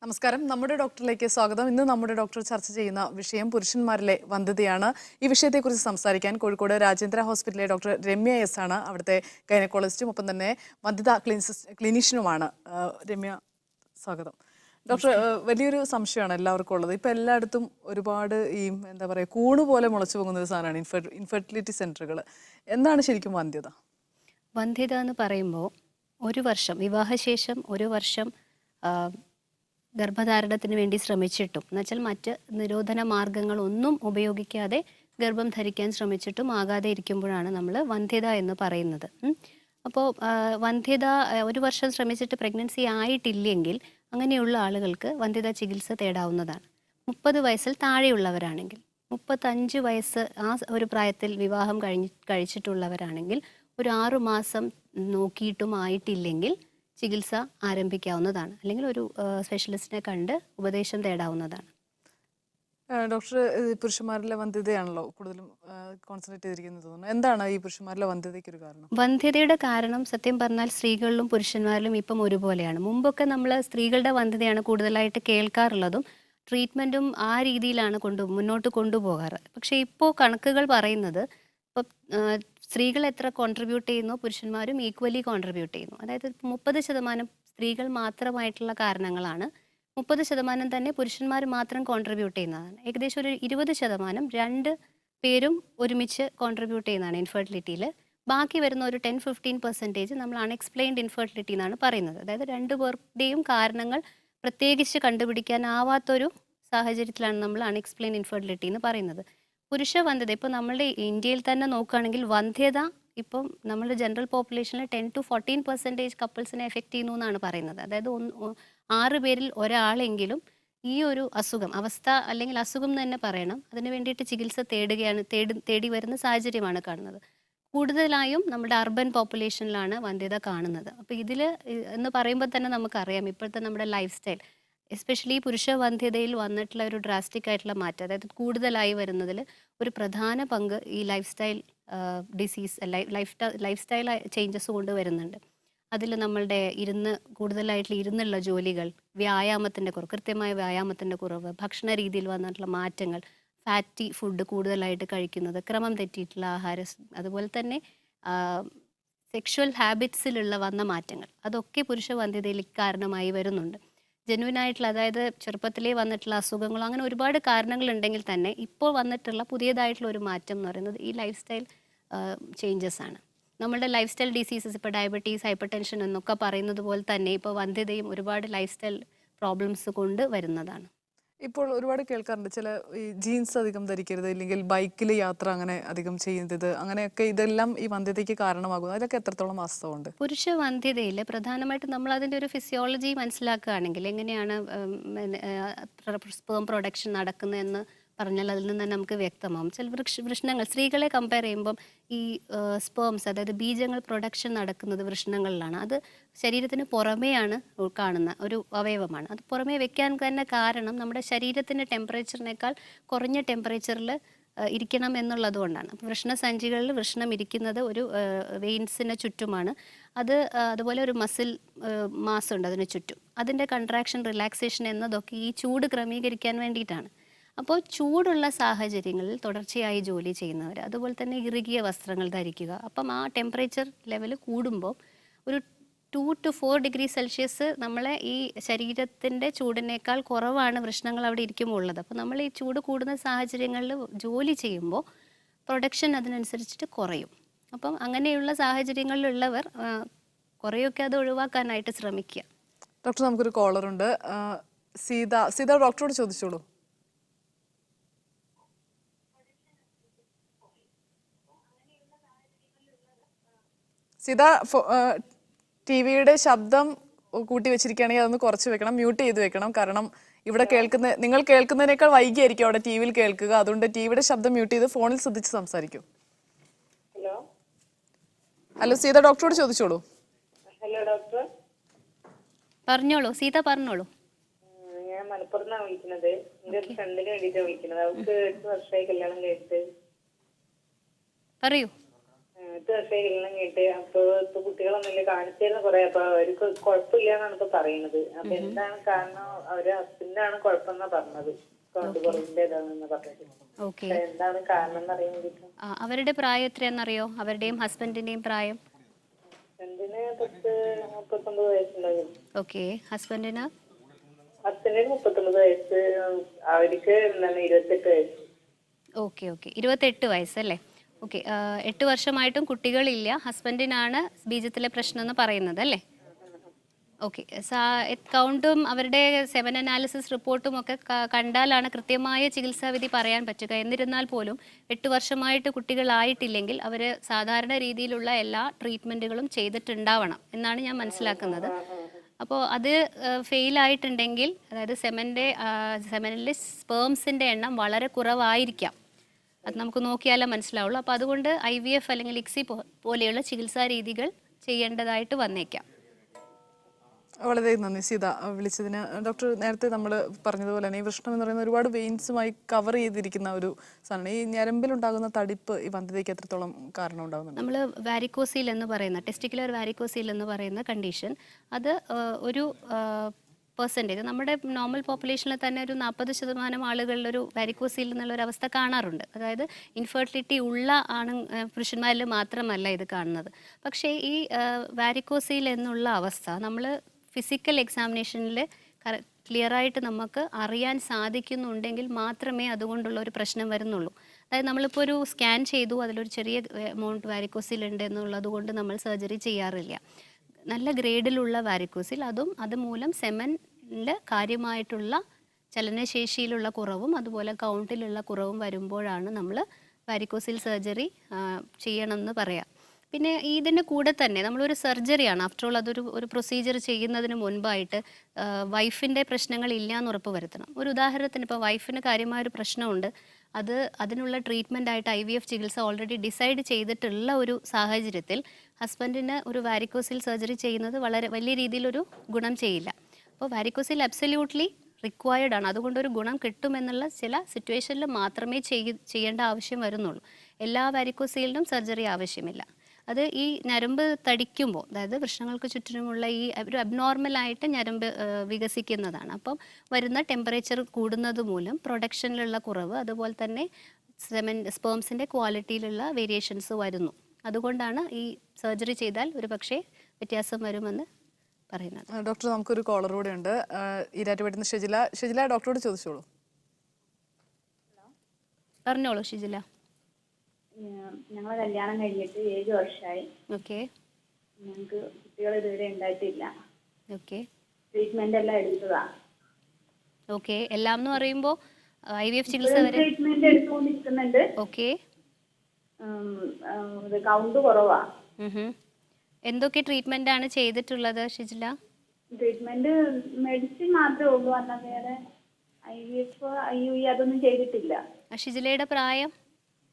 നമസ്കാരം. നമ്മുടെ ഡോക്ടറിലേക്ക് സ്വാഗതം. ഇന്ന് നമ്മുടെ ഡോക്ടർ ചർച്ച ചെയ്യുന്ന വിഷയം പുരുഷന്മാരിലെ വന്ധ്യതയാണ്. ഈ വിഷയത്തെക്കുറിച്ച് സംസാരിക്കാൻ കോഴിക്കോട് രാജേന്ദ്ര ഹോസ്പിറ്റലിലെ ഡോക്ടർ രമ്യ എസ് ആണ്. അവിടുത്തെ ഗൈനക്കോളജിസ്റ്റും ഒപ്പം തന്നെ വന്ധ്യതാ ക്ലിനീഷ്യനുമാണ്. രമ്യ, സ്വാഗതം. ഡോക്ടർ, വലിയൊരു സംശയമാണ് എല്ലാവർക്കും ഉള്ളത്. ഇപ്പം എല്ലായിടത്തും ഒരുപാട് ഈ എന്താ പറയുക കൂണ് പോലെ മുളച്ചു പോകുന്ന ഒരു സാധനമാണ് ഇൻഫെർട്ടിലിറ്റി സെൻ്ററുകൾ. എന്താണ് ശരിക്കും വന്ധ്യത? വന്ധ്യത എന്ന് പറയുമ്പോൾ ഒരു വർഷം വിവാഹശേഷം ഒരു വർഷം ഗർഭധാരണത്തിന് വേണ്ടി ശ്രമിച്ചിട്ടും എന്നുവെച്ചാൽ മറ്റ് നിരോധന മാർഗങ്ങളൊന്നും ഉപയോഗിക്കാതെ ഗർഭം ധരിക്കാൻ ശ്രമിച്ചിട്ടും ആകാതെ ഇരിക്കുമ്പോഴാണ് നമ്മൾ വന്ധ്യത എന്ന് പറയുന്നത്. അപ്പോൾ വന്ധ്യത ഒരു വർഷം ശ്രമിച്ചിട്ട് പ്രഗ്നൻസി ആയിട്ടില്ലെങ്കിൽ അങ്ങനെയുള്ള ആളുകൾക്ക് വന്ധ്യത ചികിത്സ തേടാവുന്നതാണ്. 30 വയസ്സിൽ താഴെയുള്ളവരാണെങ്കിൽ, 35 വയസ്സ് ആ ഒരു പ്രായത്തിൽ വിവാഹം കഴിച്ചിട്ടുള്ളവരാണെങ്കിൽ ഒരു 6 മാസം നോക്കിയിട്ടും ആയിട്ടില്ലെങ്കിൽ ചികിത്സ ആരംഭിക്കാവുന്നതാണ്. അല്ലെങ്കിൽ ഒരു സ്പെഷ്യലിസ്റ്റിനെ കണ്ട് ഉപദേശം തേടാവുന്നതാണ്. ഡോക്ടർ, പുരുഷന്മാരിലെ വന്ധ്യതയാണല്ലോ കൂടുതലും കോൺസെൻട്രേറ്റ് ചെയ്തിരിക്കുന്നത് തോന്നുന്നു. എന്താണ് ഈ പുരുഷന്മാരിലെ വന്ധ്യതയ്ക്ക് ഒരു കാരണം? വന്ധ്യതയുടെ കാരണം സത്യം പറഞ്ഞാൽ സ്ത്രീകളിലും പുരുഷന്മാരിലും ഇപ്പം ഒരുപോലെയാണ്. മുമ്പൊക്കെ നമ്മൾ സ്ത്രീകളുടെ വന്ധ്യതയാണ് കൂടുതലായിട്ട് കേൾക്കാറുള്ളതും ട്രീറ്റ്മെൻറ്റും ആ രീതിയിലാണ് മുന്നോട്ട് കൊണ്ടുപോകാറ്. പക്ഷേ ഇപ്പോൾ കണക്കുകൾ പറയുന്നത് ഇപ്പോൾ സ്ത്രീകൾ എത്ര കോൺട്രിബ്യൂട്ട് ചെയ്യുന്നു പുരുഷന്മാരും ഈക്വലി കോൺട്രിബ്യൂട്ട് ചെയ്യുന്നു. അതായത് 30% സ്ത്രീകൾ മാത്രമായിട്ടുള്ള കാരണങ്ങളാണ്, 30% തന്നെ പുരുഷന്മാർ മാത്രം കോൺട്രിബ്യൂട്ട് ചെയ്യുന്നതാണ്. ഏകദേശം ഒരു 20% രണ്ട് പേരും ഒരുമിച്ച് കോൺട്രിബ്യൂട്ട് ചെയ്യുന്നതാണ് ഇൻഫെർട്ടിലിറ്റിയിൽ. ബാക്കി വരുന്ന ഒരു 10-15% നമ്മൾ അൺഎക്സ്പ്ലെയിൻഡ് ഇൻഫെർട്ടിലിറ്റി എന്നാണ് പറയുന്നത്. അതായത് രണ്ടു പേരുടെയും കാരണങ്ങൾ പ്രത്യേകിച്ച് കണ്ടുപിടിക്കാനാവാത്തൊരു സാഹചര്യത്തിലാണ് നമ്മൾ അൺഎക്സ്പ്ലെയിൻഡ് ഇൻഫെർട്ടിലിറ്റി എന്ന് പറയുന്നത്. പുരുഷ വന്ധ്യത ഇപ്പോൾ നമ്മളുടെ ഇന്ത്യയിൽ തന്നെ നോക്കുകയാണെങ്കിൽ വന്ധ്യത ഇപ്പം നമ്മുടെ ജനറൽ പോപ്പുലേഷനിൽ 10-14% കപ്പിൾസിനെ എഫക്റ്റ് ചെയ്യുന്നു എന്നാണ് പറയുന്നത്. അതായത് 6 പേരിൽ ഒരാളെങ്കിലും ഈ ഒരു അവസ്ഥ അല്ലെങ്കിൽ അസുഖം എന്ന് തന്നെ പറയണം, അതിന് വേണ്ടിയിട്ട് ചികിത്സ തേടി വരുന്ന സാഹചര്യമാണ് കാണുന്നത്. കൂടുതലായും നമ്മുടെ അർബൻ പോപ്പുലേഷനിലാണ് വന്ധ്യത കാണുന്നത്. അപ്പോൾ ഇതിൽ എന്ന് പറയുമ്പോൾ തന്നെ നമുക്കറിയാം ഇപ്പോഴത്തെ നമ്മുടെ ലൈഫ് സ്റ്റൈൽ, എസ്പെഷ്യലി പുരുഷ വന്ധ്യതയിൽ വന്നിട്ടുള്ള ഒരു ഡ്രാസ്റ്റിക് ആയിട്ടുള്ള മാറ്റം, അതായത് കൂടുതലായി വരുന്നതിൽ ഒരു പ്രധാന പങ്ക് ഈ life style disease life style changes കൊണ്ട് വരുന്നുണ്ട്. അതിൽ നമ്മളുടെ കൂടുതലായിട്ടുള്ള ഇരുന്നുള്ള ജോലികൾ, വ്യായാമത്തിൻ്റെ കുറവ്, കൃത്യമായ വ്യായാമത്തിൻ്റെ കുറവ്, ഭക്ഷണ രീതിയിൽ വന്നിട്ടുള്ള മാറ്റങ്ങൾ, ഫാറ്റി ഫുഡ് കൂടുതലായിട്ട് കഴിക്കുന്നത്, ക്രമം തെറ്റിയിട്ടുള്ള ആഹാരം, അതുപോലെ തന്നെ സെക്ഷുവൽ ഹാബിറ്റ്സിലുള്ള വന്ന മാറ്റങ്ങൾ, അതൊക്കെ പുരുഷ വന്ധ്യതയിൽ കാരണമായി വരുന്നുണ്ട്. ജെന്യുവനായിട്ടുള്ള, അതായത് ചെറുപ്പത്തിലേ വന്നിട്ടുള്ള അസുഖങ്ങൾ, അങ്ങനെ ഒരുപാട് കാരണങ്ങൾ ഉണ്ടെങ്കിൽ തന്നെ ഇപ്പോൾ വന്നിട്ടുള്ള പുതിയതായിട്ടുള്ള ഒരു മാറ്റം എന്ന് പറയുന്നത് ഈ ലൈഫ് സ്റ്റൈൽ ചേഞ്ചസ് ആണ്. നമ്മളുടെ ലൈഫ് സ്റ്റൈൽ ഡിസീസസ്, ഇപ്പോൾ ഡയബറ്റീസ്, ഹൈപ്പർ ടെൻഷൻ എന്നൊക്കെ പറയുന്നത് പോലെ തന്നെ ഇപ്പോൾ വന്ധ്യതയും ഒരുപാട് ലൈഫ് സ്റ്റൈൽ പ്രോബ്ലംസ് കൊണ്ട് വരുന്നതാണ്. ഇപ്പോൾ ഒരുപാട് കേൾക്കാറുണ്ട് ചില ഈ ജീൻസ് അധികം ധരിക്കരുത്, ഇല്ലെങ്കിൽ ബൈക്കിൽ യാത്ര അങ്ങനെ അധികം ചെയ്യുന്നത്, അങ്ങനെയൊക്കെ ഇതെല്ലാം ഈ വന്ധ്യതയ്ക്ക് കാരണമാകുന്നു. അതിലൊക്കെ എത്രത്തോളം വാസ്തവമുണ്ട്? പുരുഷ വന്ധ്യതയിൽ പ്രധാനമായിട്ടും നമ്മൾ അതിൻ്റെ ഒരു ഫിസിയോളജി മനസ്സിലാക്കുകയാണെങ്കിൽ, എങ്ങനെയാണ് സ്പേം പ്രൊഡക്ഷൻ നടക്കുന്നതെന്ന് പറഞ്ഞാൽ അതിൽ നിന്ന് തന്നെ നമുക്ക് വ്യക്തമാവും. ചില വൃഷ്ണങ്ങൾ സ്ത്രീകളെ കമ്പയർ ചെയ്യുമ്പം ഈ സ്പേംസ്, അതായത് ബീജങ്ങൾ പ്രൊഡക്ഷൻ നടക്കുന്നത് വൃഷ്ണങ്ങളിലാണ്. അത് ശരീരത്തിന് പുറമേയാണ് കാണുന്ന ഒരു അവയവമാണ്. അത് പുറമേ വെക്കാൻ തന്നെ കാരണം നമ്മുടെ ശരീരത്തിൻ്റെ ടെമ്പറേച്ചറിനേക്കാൾ കുറഞ്ഞ ടെമ്പറേച്ചറിൽ ഇരിക്കണം എന്നുള്ളതുകൊണ്ടാണ്. വൃഷ്ണസഞ്ചികളിൽ വൃഷ്ണം ഇരിക്കുന്നത് ഒരു വെയിൻസിന് ചുറ്റുമാണ്. അതുപോലെ ഒരു മസിൽ മാസ് ഉണ്ട് അതിന് ചുറ്റും. അതിൻ്റെ കൺട്രാക്ഷൻ, റിലാക്സേഷൻ എന്നതൊക്കെ ഈ ചൂട് ക്രമീകരിക്കാൻ വേണ്ടിയിട്ടാണ്. അപ്പോൾ ചൂടുള്ള സാഹചര്യങ്ങളിൽ തുടർച്ചയായി ജോലി ചെയ്യുന്നവർ, അതുപോലെ തന്നെ ഇറുകിയ വസ്ത്രങ്ങൾ ധരിക്കുക, അപ്പം ആ ടെമ്പറേച്ചർ ലെവൽ കൂടുമ്പോൾ ഒരു 2 to 4 ഡിഗ്രി സെൽഷ്യസ് നമ്മളെ ഈ ശരീരത്തിൻ്റെ ചൂടിനേക്കാൾ കുറവാണ് വൃഷ്ണങ്ങൾ അവിടെ ഇരിക്കുമ്പോൾ ഉള്ളത്. അപ്പോൾ നമ്മൾ ഈ ചൂട് കൂടുന്ന സാഹചര്യങ്ങളിൽ ജോലി ചെയ്യുമ്പോൾ പ്രൊഡക്ഷൻ അതിനനുസരിച്ചിട്ട് കുറയും. അപ്പം അങ്ങനെയുള്ള സാഹചര്യങ്ങളിലുള്ളവർ കുറേയൊക്കെ അത് ഒഴിവാക്കാനായിട്ട് ശ്രമിക്കുക. ഡോക്ടർ, നമുക്കൊരു കോളറുണ്ട്. സീത ഡോക്ടറോട് ചോദിച്ചോളൂ. സീത, ടി-വിയുടെ ശബ്ദം കൂട്ടി വെച്ചിരിക്കുകയാണെങ്കിൽ അതൊന്ന് കുറച്ച് വെക്കണം, മ്യൂട്ട് ചെയ്ത് വെക്കണം. കാരണം ഇവിടെ നിങ്ങൾ കേൾക്കുന്നതിനേക്കാൾ വൈകിയായിരിക്കും അവിടെ ടി വിയിൽ കേൾക്കുക. അതുകൊണ്ട് ടി-വിയുടെ ശബ്ദം മ്യൂട്ട് ചെയ്ത് ഫോണിൽ ശ്രദ്ധിച്ച് സംസാരിക്കും. ഹലോ സീത, ഡോക്ടറോട് ചോദിച്ചോളൂ. ഹലോ ഡോക്ടർ, പറഞ്ഞോളൂ സീത, പറഞ്ഞോളൂ. ഞാൻ മലപ്പുറത്താണ് വിളിക്കുന്നത്. എന്റെ ഒരു ഫ്രണ്ടിന് വേണ്ടിയിട്ടാണ് വിളിക്കുന്നത്. അവർക്ക് 8 വർഷമായി കല്യാണം കഴിച്ചിട്ട്. പറയൂ. വർഷം കേട്ട് അപ്പൊ ഇപ്പൊ കുട്ടികളൊന്നുമില്ല കാണിച്ചിരുന്ന കുറെ അപ്പൊ അവർക്ക് കുഴപ്പമില്ല എന്നാണ് ഇപ്പൊ പറയുന്നത്. അപ്പൊ എന്താണ് കാരണം? അവര് ഹസ്ബൻഡിനാണ് കുഴപ്പമെന്നാ പറഞ്ഞത്, കൗണ്ട് കുറവിന്റെ ഇതാണെന്ന് പറഞ്ഞത്. ഓക്കെ. എന്താണ് കാരണം എന്ന് അറിയാൻ വേണ്ടിട്ട്. അവരുടെ പ്രായം എത്രയാണെന്നറിയോ? അവരുടെയും ഹസ്ബൻഡിന്റെയും പ്രായം? ഹസ്ബൻഡിന് 39 വയസ്സുണ്ടാവും. ഓക്കെ. ഹസ്ബൻഡിന് 39 വയസ്സ്, അവർക്ക് 28 വയസ്സ്. Okay okay. 28 വയസ്സല്ലേ? ഓക്കെ. 8 വർഷമായിട്ടും കുട്ടികളില്ല. ഹസ്ബൻഡിനാണ് ബീജത്തിലെ പ്രശ്നം എന്ന് പറയുന്നത് അല്ലേ? ഓക്കെ. കൗണ്ടും അവരുടെ സെവൻ അനാലിസിസ് റിപ്പോർട്ടും ഒക്കെ കണ്ടാലാണ് കൃത്യമായ ചികിത്സാവിധി പറയാൻ പറ്റുക. എന്നിരുന്നാൽ പോലും 8 വർഷമായിട്ട് കുട്ടികളായിട്ടില്ലെങ്കിൽ അവർ സാധാരണ രീതിയിലുള്ള എല്ലാ ട്രീറ്റ്മെൻറ്റുകളും ചെയ്തിട്ടുണ്ടാവണം എന്നാണ് ഞാൻ മനസ്സിലാക്കുന്നത്. അപ്പോൾ അത് ഫെയിലായിട്ടുണ്ടെങ്കിൽ, അതായത് സെമനിലെ സ്പേംസിൻ്റെ എണ്ണം വളരെ കുറവായിരിക്കാം. അത് നമുക്ക് നോക്കിയാലേ മനസ്സിലാവുള്ളൂ. അപ്പോൾ അതുകൊണ്ട് IVF അല്ലെങ്കിൽ ICSI പോലെയുള്ള ചികിത്സാ രീതികൾ ചെയ്യേണ്ടതായിട്ട് വന്നേക്കാം. വളരെ നന്ദി സീത വിളിച്ചതിന്. ഡോക്ടർ, നേരത്തെ നമ്മൾ പറഞ്ഞതുപോലെ തന്നെ ഈ വൃഷ്ണം എന്ന് പറയുന്ന ഒരുപാട് വെയിൻസുമായി കവർ ചെയ്തിരിക്കുന്ന ഒരു സാധനം. ഈ ഞരമ്പിലുണ്ടാകുന്ന തടിപ്പ് ഈ വന്ധ്യതയ്ക്ക് എത്രത്തോളം കാരണം ഉണ്ടാകുന്നുണ്ട്? നമ്മൾ വാരിക്കോസീൽ എന്ന് പറയുന്ന ടെസ്റ്റിക്കുലർ വാരിക്കോസീൽ എന്ന് പറയുന്ന കണ്ടീഷൻ, അത് ഒരു പെർസെൻറ്റേജ് നമ്മുടെ നോർമൽ പോപ്പുലേഷനിൽ തന്നെ ഒരു 40% ആളുകളിലൊരു വാരിക്കോസീൽ എന്നുള്ളൊരു അവസ്ഥ കാണാറുണ്ട്. അതായത് ഇൻഫെർട്ടിലിറ്റി ഉള്ള പുരുഷന്മാരിൽ മാത്രമല്ല ഇത് കാണുന്നത്. പക്ഷേ ഈ വാരിക്കോസീൽ എന്നുള്ള അവസ്ഥ നമ്മൾ ഫിസിക്കൽ എക്സാമിനേഷനിൽ ക്ലിയറായിട്ട് നമുക്ക് അറിയാൻ സാധിക്കുന്നുണ്ടെങ്കിൽ മാത്രമേ അതുകൊണ്ടുള്ള ഒരു പ്രശ്നം വരുന്നുള്ളൂ. അതായത് നമ്മളിപ്പോൾ ഒരു സ്കാൻ ചെയ്തു, അതിലൊരു ചെറിയ എമൗണ്ട് വാരിക്കോസീൽ ഉണ്ട് എന്നുള്ളത് കൊണ്ട് നമ്മൾ സർജറി ചെയ്യാറില്ല. നല്ല ഗ്രേഡിലുള്ള വാരിക്കോസിൽ, അതുമൂലം സെമനിൽ കാര്യമായിട്ടുള്ള ചലനശേഷിയിലുള്ള കുറവും അതുപോലെ കൗണ്ടിലുള്ള കുറവും വരുമ്പോഴാണ് നമ്മൾ വാരിക്കോസിൽ സർജറി ചെയ്യണമെന്ന് പറയാം. പിന്നെ ഇതിൻ്റെ കൂടെ തന്നെ നമ്മളൊരു സർജറിയാണ്, ആഫ്റ്റർ ഓൾ ഒരു പ്രൊസീജിയർ ചെയ്യുന്നതിന് മുൻപായിട്ട് വൈഫിൻ്റെ പ്രശ്നങ്ങൾ ഇല്ല എന്ന് ഉറപ്പ് വരുത്തണം. ഒരു ഉദാഹരണത്തിന് ഇപ്പോൾ വൈഫിന് കാര്യമായൊരു പ്രശ്നമുണ്ട്, അതിനുള്ള ട്രീറ്റ്മെൻറ്റായിട്ട് IVF ചികിത്സ ഓൾറെഡി ഡിസൈഡ് ചെയ്തിട്ടുള്ള ഒരു സാഹചര്യത്തിൽ ഹസ്ബൻഡിന് ഒരു വാരിക്കോസിൽ സർജറി ചെയ്യുന്നത് വളരെ വലിയ രീതിയിലൊരു ഗുണം ചെയ്യില്ല. അപ്പോൾ വാരിക്കോസിൽ അബ്സല്യൂട്ട്ലി റിക്വയർഡ് ആണ്. അതുകൊണ്ടൊരു ഗുണം കിട്ടുമെന്നുള്ള ചില സിറ്റുവേഷനിൽ മാത്രമേ ചെയ്യേണ്ട ആവശ്യം വരുന്നുള്ളൂ. എല്ലാ വാരിക്കോസീലിനും സർജറി ആവശ്യമില്ല. അത് ഈ ഞരമ്പ് തടിക്കുമ്പോൾ, അതായത് വൃഷങ്ങൾക്ക് ചുറ്റിനുമുള്ള ഈ ഒരു അബ്നോർമലായിട്ട് ഞരമ്പ് വികസിക്കുന്നതാണ്. അപ്പം വരുന്ന ടെമ്പറേച്ചർ കൂടുന്നത് മൂലം പ്രൊഡക്ഷനിലുള്ള കുറവ്, അതുപോലെ തന്നെ സ്പേംസിൻ്റെ ക്വാളിറ്റിയിലുള്ള വേരിയേഷൻസ് വരുന്നു. അതുകൊണ്ടാണ് ഈ സർജറി ചെയ്താൽ ഒരു പക്ഷേ വ്യത്യാസം വരുമെന്ന് പറയുന്നത്. ഡോക്ടർ, നമുക്കൊരു കോളർ കൂടെ ഉണ്ട്. ഈരാറ്റുപേട്ടുന്ന ഷെജില ഡോക്ടറോട് ചോദിച്ചോളൂ. പറഞ്ഞോളൂ ഷിജില. ഞങ്ങളെ കല്യാണം കഴിഞ്ഞിട്ട് 7 വർഷമായി. ഓക്കെ. ഞങ്ങൾക്ക് കുട്ടികൾ ഇതുവരെ ഉണ്ടായിട്ടില്ല. ഓക്കെ. ട്രീറ്റ്മെന്റ് എല്ലാം എടുത്തതാ. ഓക്കെ. എല്ലാം എന്ന് പറയുമ്പോൾ IVF ചികിത്സ വരെ ട്രീറ്റ്മെന്റ് എടുത്തുകൊണ്ടിരിക്കുന്നുണ്ട്. ഓക്കെ. കൗണ്ട് കുറവാ. എന്തൊക്കെ ട്രീറ്റ്മെന്റ് ആണ് ചെയ്തിട്ടുള്ളത് ഷിജില? ട്രീറ്റ്മെന്റ് മെഡിസിൻ മാത്രമേ ഉള്ളൂ, അല്ല വേറെ IVF IUI അതൊന്നും ചെയ്തിട്ടില്ല. ഷിജിലയുടെ പ്രായം?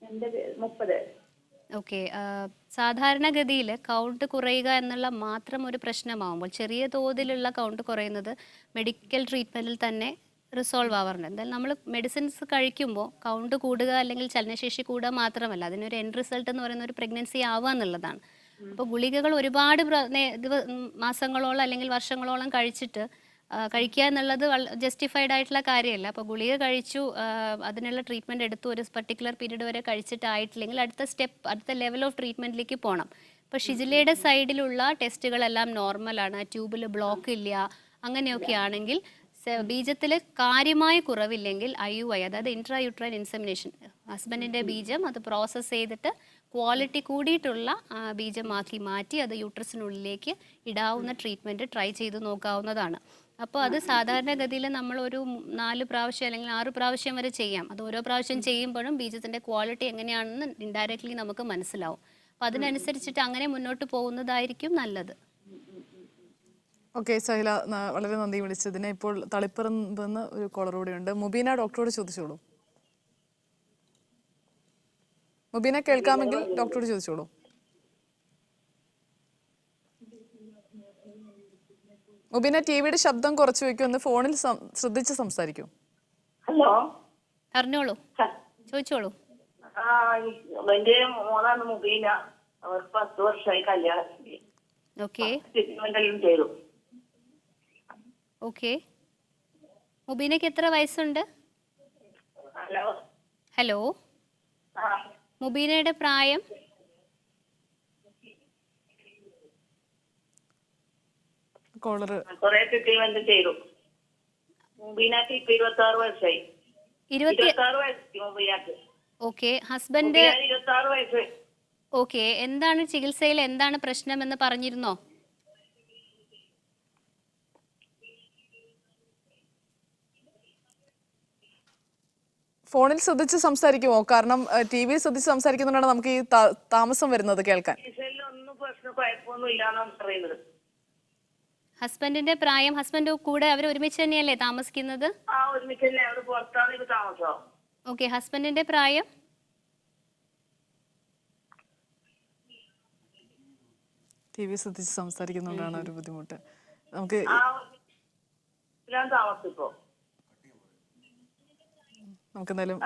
എൻ്റെ 30. ഓക്കെ. സാധാരണഗതിയിൽ കൗണ്ട് കുറയുക എന്നുള്ള മാത്രം ഒരു പ്രശ്നമാകുമ്പോൾ, ചെറിയ തോതിലുള്ള കൗണ്ട് കുറയുന്നത് മെഡിക്കൽ ട്രീറ്റ്മെൻറ്റിൽ തന്നെ റിസോൾവ് ആവാറുണ്ട്. എന്തായാലും നമ്മൾ മെഡിസിൻസ് കഴിക്കുമ്പോൾ കൗണ്ട് കൂടുക അല്ലെങ്കിൽ ചലനശേഷി കൂടുക മാത്രമല്ല, അതിനൊരു എൻഡ് റിസൾട്ട് എന്ന് പറയുന്ന ഒരു പ്രഗ്നൻസി ആവുക എന്നുള്ളതാണ്. അപ്പോൾ ഗുളികകൾ ഒരുപാട് മാസങ്ങളോളം അല്ലെങ്കിൽ വർഷങ്ങളോളം കഴിക്കുക എന്നുള്ളത് ജസ്റ്റിഫൈഡ് ആയിട്ടുള്ള കാര്യമല്ല. അപ്പോൾ ഗുളിക കഴിച്ചു, അതിനുള്ള ട്രീറ്റ്മെൻറ്റ് എടുത്തു, ഒരു പർട്ടിക്കുലർ പീരീഡ് വരെ കഴിച്ചിട്ടായിട്ടില്ലെങ്കിൽ അടുത്ത ലെവൽ ഓഫ് ട്രീറ്റ്മെൻറ്റിലേക്ക് പോകണം. ഇപ്പോൾ ഷിജിലയുടെ സൈഡിലുള്ള ടെസ്റ്റുകളെല്ലാം നോർമലാണ്, ട്യൂബിൽ ബ്ലോക്ക് ഇല്ല, അങ്ങനെയൊക്കെ ആണെങ്കിൽ ബീജത്തിൽ കാര്യമായ കുറവില്ലെങ്കിൽ IUI, അതായത് ഇൻട്രാ യൂട്രൈൻ ഇൻസെമിനേഷൻ, ഹസ്ബൻഡിൻ്റെ ബീജം അത് പ്രോസസ്സ് ചെയ്തിട്ട് ക്വാളിറ്റി കൂടിയിട്ടുള്ള ബീജമാക്കി മാറ്റി അത് യൂട്രസിനുള്ളിലേക്ക് ഇടാവുന്ന ട്രീറ്റ്മെൻറ്റ് ട്രൈ ചെയ്ത് നോക്കാവുന്നതാണ്. അപ്പോൾ അത് സാധാരണഗതിയിൽ നമ്മളൊരു 4 പ്രാവശ്യം അല്ലെങ്കിൽ 6 പ്രാവശ്യം വരെ ചെയ്യാം. അത് ഓരോ പ്രാവശ്യം ചെയ്യുമ്പോഴും ബീജത്തിൻ്റെ ക്വാളിറ്റി എങ്ങനെയാണെന്ന് ഇൻഡയറക്റ്റ്ലി നമുക്ക് മനസ്സിലാവും. അപ്പോൾ അതിനനുസരിച്ചിട്ട് അങ്ങനെ മുന്നോട്ട് പോകുന്നതായിരിക്കും നല്ലത്. ഓക്കെ സഹില, വളരെ നന്ദി വിളിച്ചതിന്. ഇപ്പോൾ തളിപ്പറമ്പെന്ന് ഒരു കോളർ കൂടെ ഉണ്ട്. മുബീന ഡോക്ടറോട് ചോദിച്ചോളൂ. മുബീന കേൾക്കാമെങ്കിൽ ഡോക്ടറോട് ചോദിച്ചോളൂ. മുബീന, ടിവിയുടെ ശബ്ദം കുറച്ച് വെക്കും, ഒന്ന് ഫോണിൽ ശ്രദ്ധിച്ച് സംസാരിക്കൂ. ഹലോ, പറഞ്ഞോളൂ, ചോദിച്ചോളൂ. എന്റെ മോളാണ് മുബീന. അവർക്ക് 10 വർഷമായി കല്യാണത്തിന്. ഓക്കെ ട്രീറ്റ്മെന്റ് എല്ലാം ചെയ്തു. ഓക്കെ. മുബീനയ്ക്ക് എത്ര വയസ്സുണ്ട്? ഹലോ. ഹലോ, ആ മുബീനയുടെ പ്രായം? കോളർ കൊറേ ട്രീറ്റ്മെന്റ് ചെയ്തു. മുബീനാക്ക് ഇപ്പൊ 26 വയസ്സായി. 26 വയസ്സ് മുബീനാക്ക്. ഓക്കെ. ഹസ്ബൻഡ്? 26 വയസ്സ്. ഓക്കെ. എന്താണ് ചികിത്സയിൽ എന്താണ് പ്രശ്നം എന്ന് പറഞ്ഞിരുന്നോ? ഫോണിൽ ശ്രദ്ധിച്ച് സംസാരിക്കുമോ? കാരണം ടി വിയിൽ ശ്രദ്ധിച്ച് സംസാരിക്കുന്നതുകൊണ്ടാണ് നമുക്ക് ഈ താമസം വരുന്നത് കേൾക്കാൻ. ഒന്നും പ്രശ്നം കുഴപ്പമൊന്നും ഇല്ലാന്നാണ് പറയുന്നത്. ഹസ്ബൻഡിന്റെ പ്രായം? ഹസ്ബൻഡ് കൂടെ അവർ ഒരുമിച്ച് തന്നെയല്ലേ താമസിക്കുന്നത്? ആ ഒരുമിച്ച് തന്നെ. അവർ പുറത്താണ് ഇത് താമസം. ഓക്കെ. ഹസ്ബൻഡിന്റെ പ്രായം? ടി വി ശ്രദ്ധിച്ച് സംസാരിക്കുന്നതുകൊണ്ടാണ് ഒരു ബുദ്ധിമുട്ട്. നമുക്ക് ഞാൻ താമസിപ്പോ നമുക്കെന്തായാലും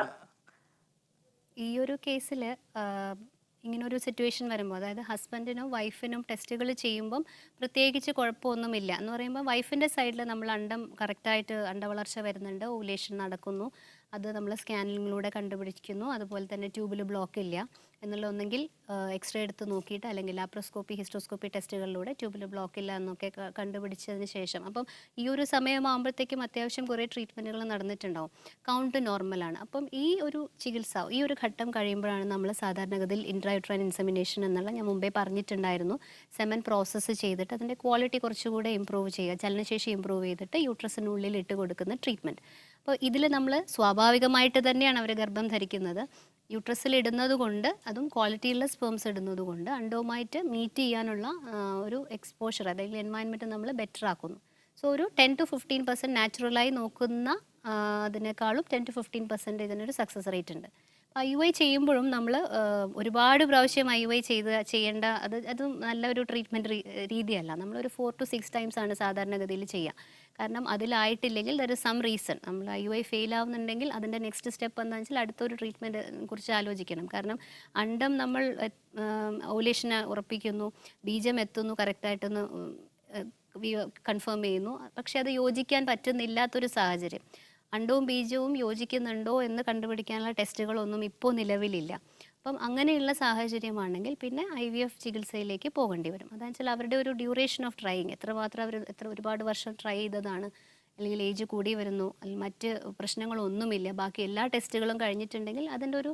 ഈ ഒരു കേസിൽ ഇങ്ങനൊരു സിറ്റുവേഷൻ വരുമ്പോൾ, അതായത് ഹസ്ബൻഡിനും വൈഫിനും ടെസ്റ്റുകൾ ചെയ്യുമ്പം പ്രത്യേകിച്ച് കുഴപ്പമൊന്നുമില്ല എന്ന് പറയുമ്പോൾ, വൈഫിൻ്റെ സൈഡിൽ നമ്മൾ അണ്ടം കറക്റ്റായിട്ട് അണ്ടവളർച്ച വരുന്നുണ്ട്, ഓവുലേഷൻ നടക്കുന്നു, അത് നമ്മൾ സ്കാനിങ്ങിലൂടെ കണ്ടുപിടിക്കുന്നു, അതുപോലെ തന്നെ ട്യൂബിൽ ബ്ലോക്ക് ഇല്ല എന്നുള്ള ഒന്നെങ്കിൽ എക്സ്റേ എടുത്ത് നോക്കിയിട്ട് അല്ലെങ്കിൽ ലാപ്രോസ്കോപ്പി ഹിസ്റ്റോസ്കോപ്പി ടെസ്റ്റുകളിലൂടെ ട്യൂബിൽ ബ്ലോക്ക് ഇല്ല എന്നൊക്കെ കണ്ടുപിടിച്ചതിന് ശേഷം, അപ്പം ഈ ഒരു സമയമാകുമ്പോഴത്തേക്കും അത്യാവശ്യം കുറേ ട്രീറ്റ്മെൻറ്റുകൾ നടന്നിട്ടുണ്ടാവും, കൗണ്ട് നോർമലാണ്. അപ്പം ഈ ഒരു ചികിത്സ, ഈ ഒരു ഘട്ടം കഴിയുമ്പോഴാണ് നമ്മൾ സാധാരണഗതിയിൽ ഇൻട്രായൂട്രൈൻ ഇൻസെമിനേഷൻ എന്നുള്ള, ഞാൻ മുമ്പേ പറഞ്ഞിട്ടുണ്ടായിരുന്നു, സെമൻ പ്രോസസ്സ് ചെയ്തിട്ട് അതിൻ്റെ ക്വാളിറ്റി കുറച്ചുകൂടെ ഇമ്പ്രൂവ് ചെയ്യുക, ചലനശേഷി ഇമ്പ്രൂവ് ചെയ്തിട്ട് യൂട്രസിനുള്ളിൽ ഇട്ട് കൊടുക്കുന്ന ട്രീറ്റ്മെൻറ്റ്. അപ്പോൾ ഇതിൽ നമ്മൾ സ്വാഭാവികമായിട്ട് തന്നെയാണ് അവർ ഗർഭം ധരിക്കുന്നത്. യൂട്രസിൽ ഇടുന്നത് കൊണ്ട്, അതും ക്വാളിറ്റിയുള്ള സ്പേംസ് ഇടുന്നത് കൊണ്ട് അണ്ടവുമായിട്ട് മീറ്റ് ചെയ്യാനുള്ള ഒരു എക്സ്പോഷർ, അല്ലെങ്കിൽ എൻവയൺമെൻറ്റ് നമ്മൾ ബെറ്റർ ആക്കുന്നു. സോ ഒരു 10 to 15% നാച്ചുറലായി നോക്കുന്ന അതിനേക്കാളും 10 to 15% ഇതിനൊരു സക്സസ് റേറ്റ് ഉണ്ട്. IUI ചെയ്യുമ്പോഴും നമ്മൾ ഒരുപാട് പ്രാവശ്യം IUI ചെയ്യേണ്ട അത് നല്ലൊരു ട്രീറ്റ്മെൻറ്റ് രീതിയല്ല. നമ്മളൊരു 4 to 6 times ആണ് സാധാരണഗതിയിൽ ചെയ്യുക. കാരണം അതിലായിട്ടില്ലെങ്കിൽ ദർ ഇസ് സം റീസൺ. നമ്മൾ IUI ഫെയിൽ ആവുന്നുണ്ടെങ്കിൽ അതിൻ്റെ നെക്സ്റ്റ് സ്റ്റെപ്പ് എന്താണെന്ന് വെച്ചാൽ അടുത്തൊരു ട്രീറ്റ്മെൻറ്റ് കുറിച്ച് ആലോചിക്കണം. കാരണം അണ്ടം നമ്മൾ ഓവുലേഷന് ഉറപ്പിക്കുന്നു, ബീജം എത്തുന്നു, കറക്റ്റായിട്ടൊന്ന് കൺഫേം ചെയ്യുന്നു, പക്ഷെ അത് യോജിക്കാൻ പറ്റുന്നില്ലാത്തൊരു സാഹചര്യം, അണ്ടവും ബീജവും യോജിക്കുന്നുണ്ടോ എന്ന് കണ്ടുപിടിക്കാനുള്ള ടെസ്റ്റുകളൊന്നും ഇപ്പോൾ നിലവിലില്ല. അപ്പം അങ്ങനെയുള്ള സാഹചര്യമാണെങ്കിൽ പിന്നെ IVF ചികിത്സയിലേക്ക് പോകേണ്ടി വരും. അതെന്ന് വെച്ചാൽ അവരുടെ ഒരു ഡ്യൂറേഷൻ ഓഫ് ട്രൈയിങ്, എത്രമാത്രം അവർ ഒരുപാട് വർഷം ട്രൈ ചെയ്തതാണ്, അല്ലെങ്കിൽ ഏജ് കൂടി വരുന്നു, അല്ലെങ്കിൽ മറ്റ് പ്രശ്നങ്ങളൊന്നുമില്ല, ബാക്കി എല്ലാ ടെസ്റ്റുകളും കഴിഞ്ഞിട്ടുണ്ടെങ്കിൽ അതിൻ്റെ ഒരു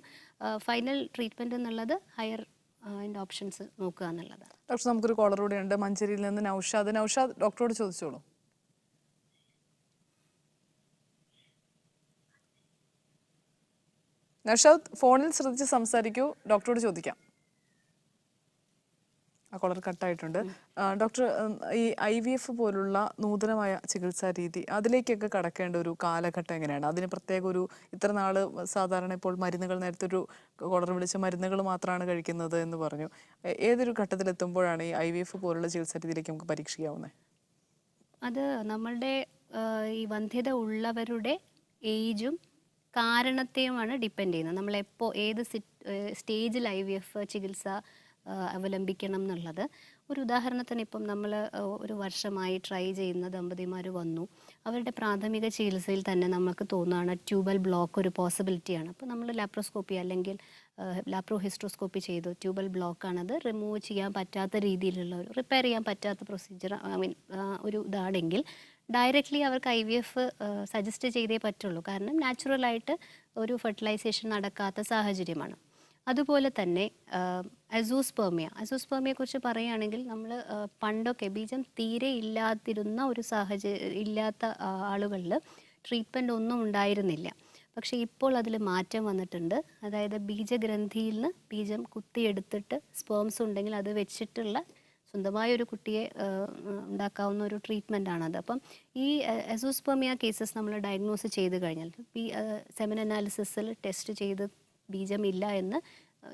ഫൈനൽ ട്രീറ്റ്മെൻറ്റ് എന്നുള്ളത് ഹയർ അതിൻ്റെ ഓപ്ഷൻസ് നോക്കുക എന്നുള്ളതാണ്. ഡോക്ടർ, നമുക്കൊരു കോളർ കൂടെ ഉണ്ട് മഞ്ചേരിയിൽ നിന്ന്, നൗഷാദ്. നൗഷാദ്, ഡോക്ടറോട് ചോദിച്ചോളൂ. നൗഷാദ്, ഫോണിൽ ശ്രദ്ധിച്ച് സംസാരിക്കൂ, ഡോക്ടറോട് ചോദിക്കാം. ആ കോളർ കട്ടായിട്ടുണ്ട്. ഡോക്ടർ, ഈ IVF പോലുള്ള നൂതനമായ ചികിത്സാ രീതി, അതിലേക്കൊക്കെ കടക്കേണ്ട ഒരു കാലഘട്ടം എങ്ങനെയാണ്? അതിന് പ്രത്യേക ഒരു ഇത്ര നാൾ സാധാരണ ഇപ്പോൾ മരുന്നുകൾ, നേരത്തെ ഒരു കോളർ വിളിച്ച മരുന്നുകൾ മാത്രമാണ് കഴിക്കുന്നത് എന്ന് പറഞ്ഞു. ഏതൊരു ഘട്ടത്തിലെത്തുമ്പോഴാണ് ഈ IVF പോലുള്ള ചികിത്സാ രീതിയിലേക്ക് നമുക്ക് പരീക്ഷിക്കാവുന്നത്? അത് നമ്മളുടെ ഈ വന്ധ്യത ഉള്ളവരുടെ ഏജും കാരണത്തെയുമാണ് ഡിപ്പെൻഡ് ചെയ്യുന്നത്. നമ്മളെപ്പോൾ ഏത് സ്റ്റേജിൽ IVF ചികിത്സ അവലംബിക്കണം എന്നുള്ളത്. ഒരു ഉദാഹരണത്തിന് ഇപ്പം നമ്മൾ ഒരു വർഷമായി ട്രൈ ചെയ്യുന്ന ദമ്പതിമാർ വന്നു, അവരുടെ പ്രാഥമിക ചികിത്സയിൽ തന്നെ നമുക്ക് തോന്നുകയാണ് ട്യൂബൽ ബ്ലോക്ക് ഒരു പോസിബിലിറ്റിയാണ്. അപ്പോൾ നമ്മൾ ലാപ്രോസ്കോപ്പി അല്ലെങ്കിൽ ലാപ്രോ ഹിസ്റ്റോസ്കോപ്പി ചെയ്തു, ട്യൂബൽ ബ്ലോക്കാണത് റിമൂവ് ചെയ്യാൻ പറ്റാത്ത രീതിയിലുള്ള ഒരു റിപ്പയർ ചെയ്യാൻ പറ്റാത്ത പ്രൊസീജിയർ, ഒരു ഇതാണെങ്കിൽ ഡയറക്റ്റ്ലി അവർക്ക് IVF സജസ്റ്റ് ചെയ്തേ പറ്റുള്ളൂ. കാരണം നാച്ചുറലായിട്ട് ഒരു ഫെർട്ടിലൈസേഷൻ നടക്കാത്ത സാഹചര്യമാണ്. അതുപോലെ തന്നെ അസൂസ്പെർമിയെക്കുറിച്ച് പറയുകയാണെങ്കിൽ, നമ്മൾ പണ്ടൊക്കെ ബീജം തീരെ ഇല്ലാതിരുന്ന ഒരു ഇല്ലാത്ത ആളുകളിൽ ട്രീറ്റ്മെൻ്റ് ഒന്നും ഉണ്ടായിരുന്നില്ല. പക്ഷേ ഇപ്പോൾ അതിൽ മാറ്റം വന്നിട്ടുണ്ട്. അതായത് ബീജഗ്രന്ഥിയിൽ നിന്ന് ബീജം കുത്തിയെടുത്തിട്ട് സ്പേംസ് ഉണ്ടെങ്കിൽ അത് വെച്ചിട്ടുള്ള സ്വന്തമായ ഒരു കുട്ടിയെ ഉണ്ടാക്കാവുന്ന ഒരു ട്രീറ്റ്മെൻറ്റാണത്. അപ്പം ഈ അസൂസ്പെർമിയ കേസസ് നമ്മൾ ഡയഗ്നോസ് ചെയ്ത് കഴിഞ്ഞാൽ സെമൻ അനാലിസിസിൽ ടെസ്റ്റ് ചെയ്ത് ബീജമില്ല എന്ന്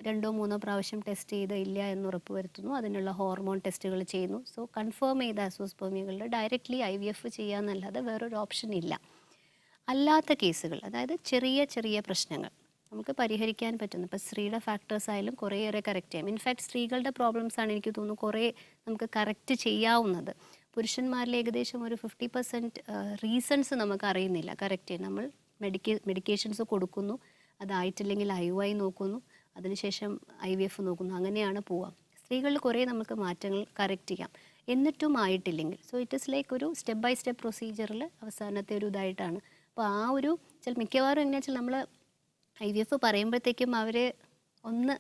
2-3 പ്രാവശ്യം ടെസ്റ്റ് ചെയ്ത് ഇല്ല എന്ന് ഉറപ്പുവരുത്തുന്നു. അതിനുള്ള ഹോർമോൺ ടെസ്റ്റുകൾ ചെയ്യുന്നു. സോ കൺഫേം ചെയ്ത അസൂസ്പെർമിയകളിൽ ഡയറക്റ്റ്ലി IVF ചെയ്യാമെന്നല്ലാതെ വേറൊരു ഓപ്ഷൻ ഇല്ല. അല്ലാത്ത കേസുകൾ, അതായത് ചെറിയ ചെറിയ പ്രശ്നങ്ങൾ, നമുക്ക് പരിഹരിക്കാൻ പറ്റുന്നു. ഇപ്പോൾ സ്ത്രീയുടെ ഫാക്ടേഴ്സ് ആയാലും കുറേയേറെ കറക്റ്റ് ചെയ്യാം. ഇൻഫാക്ട് സ്ത്രീകളുടെ പ്രോബ്ലംസ് ആണ് എനിക്ക് തോന്നുന്നു കുറേ നമുക്ക് കറക്റ്റ് ചെയ്യാവുന്നത്. പുരുഷന്മാരിൽ ഏകദേശം ഒരു 50% റീസൺസ് നമുക്ക് അറിയുന്നില്ല കറക്റ്റ് ചെയ്യാൻ. നമ്മൾ മെഡിക്കേഷൻസ് കൊടുക്കുന്നു, അതായിട്ടില്ലെങ്കിൽ IUI നോക്കുന്നു, അതിനുശേഷം IVF നോക്കുന്നു, അങ്ങനെയാണ് പോവാം. സ്ത്രീകളിൽ കുറേ നമുക്ക് മാറ്റങ്ങൾ കറക്റ്റ് ചെയ്യാം. എന്നിട്ടും ആയിട്ടില്ലെങ്കിൽ സോ ഇറ്റ് ഇസ് ലൈക്ക് ഒരു സ്റ്റെപ്പ് ബൈ സ്റ്റെപ്പ് പ്രൊസീജിയറിൽ അവസാനത്തെ ഒരു ഇതായിട്ടാണ്. അപ്പോൾ ആ ഒരു മിക്കവാറും എങ്ങനെയാ വെച്ചാൽ നമ്മൾ IVF പറയുമ്പോഴത്തേക്കും അവർ ഒന്ന്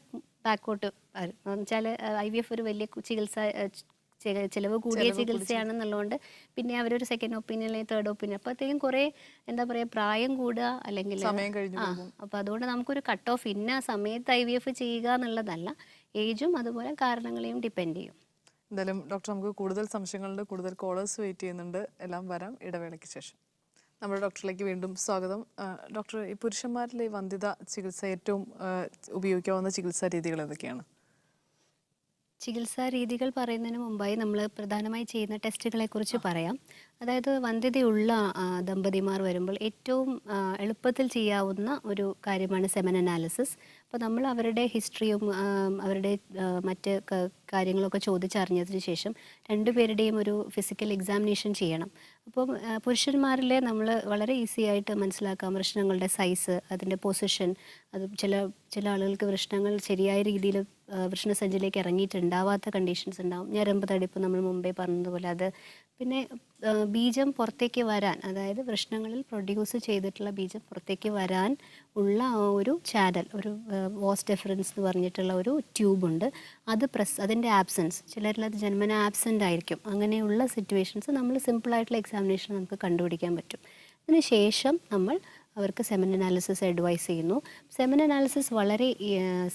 ബാക്കോട്ട് വരും. എന്ന് വെച്ചാൽ IVF ഒരു വലിയ ചികിത്സ ചിലവ് കൂടിയ ചികിത്സയാണെന്നുള്ളതുകൊണ്ട് പിന്നെ അവരൊരു സെക്കൻഡ് ഒപ്പീനിയൻ അല്ലെങ്കിൽ തേർഡ് ഒപ്പീനിയൻ അപ്പോഴത്തേക്കും കുറേ എന്താ പറയുക പ്രായം കൂടുക അല്ലെങ്കിൽ അപ്പോൾ അതുകൊണ്ട് നമുക്കൊരു കട്ട് ഓഫ് ഇന്ന സമയത്ത് IVF ചെയ്യുക എന്നുള്ളതല്ല, ഏജും അതുപോലെ കാരണങ്ങളെയും ഡിപ്പെൻഡ് ചെയ്യും. എന്തായാലും ഡോക്ടർ, നമുക്ക് കൂടുതൽ സംശയങ്ങളുണ്ട്, കൂടുതൽ കോളേഴ്സ് വെയിറ്റ് ചെയ്യുന്നുണ്ട്, എല്ലാം വരാം ഇടവേളയ്ക്ക് ശേഷം. നമ്മുടെ ഡോക്ടറിലേക്ക് വീണ്ടും സ്വാഗതം. ഡോക്ടർ, ഈ പുരുഷന്മാരിലെ വന്ധ്യത ചികിത്സ ഏറ്റവും ഉപയോഗിക്കാവുന്ന ചികിത്സാ രീതികൾ ഏതൊക്കെയാണ്? ചികിത്സാ രീതികൾ പറയുന്നതിന് മുമ്പായി നമ്മൾ പ്രധാനമായി ചെയ്യുന്ന ടെസ്റ്റുകളെ കുറിച്ച് പറയാം. അതായത് വന്ധ്യതയുള്ള ദമ്പതിമാർ വരുമ്പോൾ ഏറ്റവും എളുപ്പത്തിൽ ചെയ്യാവുന്ന ഒരു കാര്യമാണ് സെമൻ അനാലിസിസ്. അപ്പോൾ നമ്മൾ അവരുടെ ഹിസ്റ്ററിയും അവരുടെ മറ്റ് കാര്യങ്ങളൊക്കെ ചോദിച്ചറിഞ്ഞതിന് ശേഷം രണ്ടുപേരുടെയും ഒരു ഫിസിക്കൽ എക്സാമിനേഷൻ ചെയ്യണം. അപ്പം പുരുഷന്മാരിലെ നമ്മൾ വളരെ ഈസി ആയിട്ട് മനസ്സിലാക്കാം വൃഷ്ണങ്ങളുടെ സൈസ്, അതിൻ്റെ പൊസിഷൻ. അത് ചില ആളുകൾക്ക് വൃഷ്ണങ്ങൾ ശരിയായ രീതിയിൽ വൃഷ്ണസഞ്ചിയിലേക്ക് ഇറങ്ങിയിട്ടുണ്ടാവാത്ത കണ്ടീഷൻസ് ഉണ്ടാവും. ഞരമ്പ് തടിപ്പ് നമ്മൾ മുമ്പേ പറഞ്ഞതുപോലെ അത്. പിന്നെ ബീജം പുറത്തേക്ക് വരാൻ, അതായത് വൃഷ്ണങ്ങളിൽ പ്രൊഡ്യൂസ് ചെയ്തിട്ടുള്ള ബീജം പുറത്തേക്ക് വരാൻ ഉള്ള ഒരു ചാനൽ, ഒരു വാസ് ഡെഫറൻസ് എന്ന് പറഞ്ഞിട്ടുള്ള ഒരു ട്യൂബുണ്ട്. അതിൻ്റെ ആബ്സെൻസ്, ചിലരിൽ അത് ജന്മന ആബ്സെൻ്റ് ആയിരിക്കും. അങ്ങനെയുള്ള സിറ്റുവേഷൻസ് നമ്മൾ സിമ്പിളായിട്ടുള്ള എക്സാമിനേഷൻ നമുക്ക് കണ്ടുപിടിക്കാൻ പറ്റും. അതിന് ശേഷം നമ്മൾ അവർക്ക് സെമൻ അനാലിസിസ് അഡ്വൈസ് ചെയ്യുന്നു. സെമൻ അനാലിസിസ് വളരെ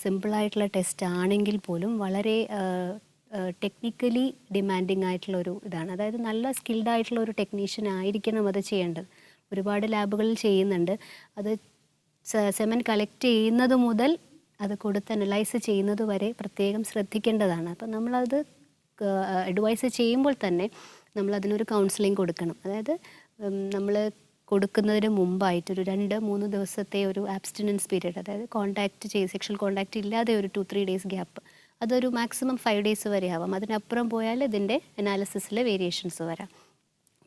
സിമ്പിളായിട്ടുള്ള ടെസ്റ്റ് ആണെങ്കിൽ പോലും വളരെ ടെക്നിക്കലി ഡിമാൻഡിങ് ആയിട്ടുള്ളൊരു ഇതാണ്. അതായത് നല്ല സ്കിൽഡ് ആയിട്ടുള്ള ഒരു ടെക്നീഷ്യൻ ആയിരിക്കണം അത് ചെയ്യേണ്ടത്. ഒരുപാട് ലാബുകളിൽ ചെയ്യുന്നുണ്ട്. അത് സെമൻ കളക്ട് ചെയ്യുന്നത് മുതൽ അത് കൊടുത്ത് അനലൈസ് ചെയ്യുന്നത് വരെ പ്രത്യേകം ശ്രദ്ധിക്കേണ്ടതാണ്. അപ്പം നമ്മളത് അഡ്വൈസ് ചെയ്യുമ്പോൾ തന്നെ നമ്മളതിനൊരു കൗൺസിലിംഗ് കൊടുക്കണം. അതായത് നമ്മൾ കൊടുക്കുന്നതിന് മുമ്പായിട്ട് ഒരു 2-3 ദിവസത്തെ ഒരു ആബ്സ്റ്റിനൻസ് പീരീഡ്, അതായത് സെക്ഷൽ കോൺടാക്റ്റ് ഇല്ലാതെ ഒരു 2-3 ഡേയ്സ് ഗ്യാപ്പ്, അതൊരു മാക്സിമം 5 ഡേയ്സ് വരെ ആവാം. അതിനപ്പുറം പോയാൽ ഇതിൻ്റെ അനാലിസിസിൽ വേരിയേഷൻസ് വരാം.